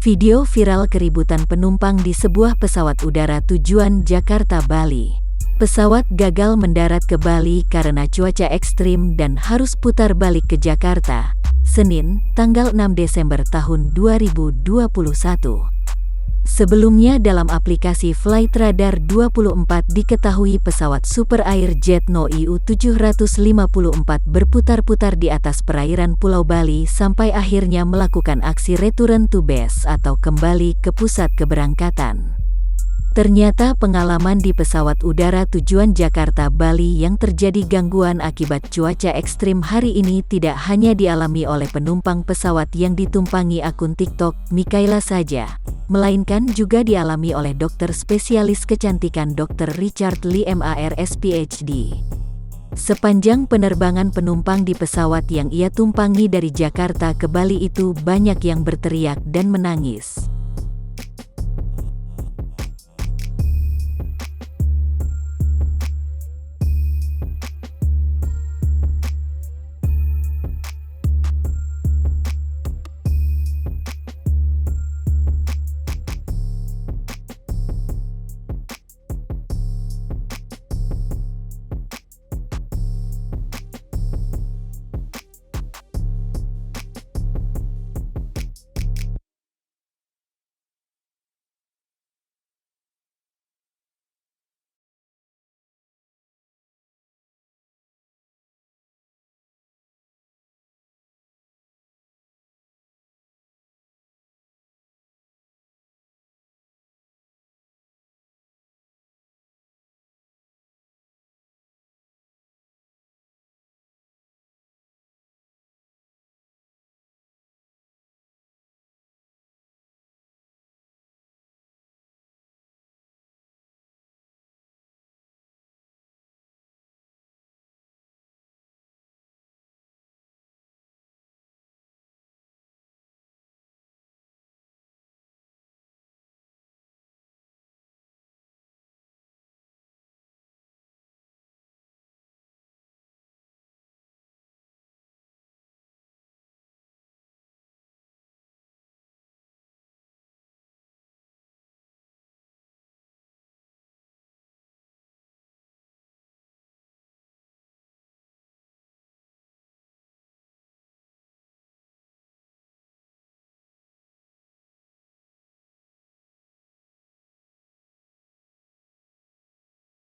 Video viral keributan penumpang di sebuah pesawat udara tujuan Jakarta-Bali. Pesawat gagal mendarat ke Bali karena cuaca ekstrim dan harus putar balik ke Jakarta, Senin, tanggal 6 Desember tahun 2021. Sebelumnya dalam aplikasi Flight Radar 24 diketahui pesawat Super Air Jet No IU-754 berputar-putar di atas perairan Pulau Bali sampai akhirnya melakukan aksi return to base atau kembali ke pusat keberangkatan. Ternyata pengalaman di pesawat udara tujuan Jakarta-Bali yang terjadi gangguan akibat cuaca ekstrim hari ini tidak hanya dialami oleh penumpang pesawat yang ditumpangi akun TikTok Mikaela saja, melainkan juga dialami oleh dokter spesialis kecantikan Dr. Richard Lee MARS PhD. Sepanjang penerbangan penumpang di pesawat yang ia tumpangi dari Jakarta ke Bali itu banyak yang berteriak dan menangis.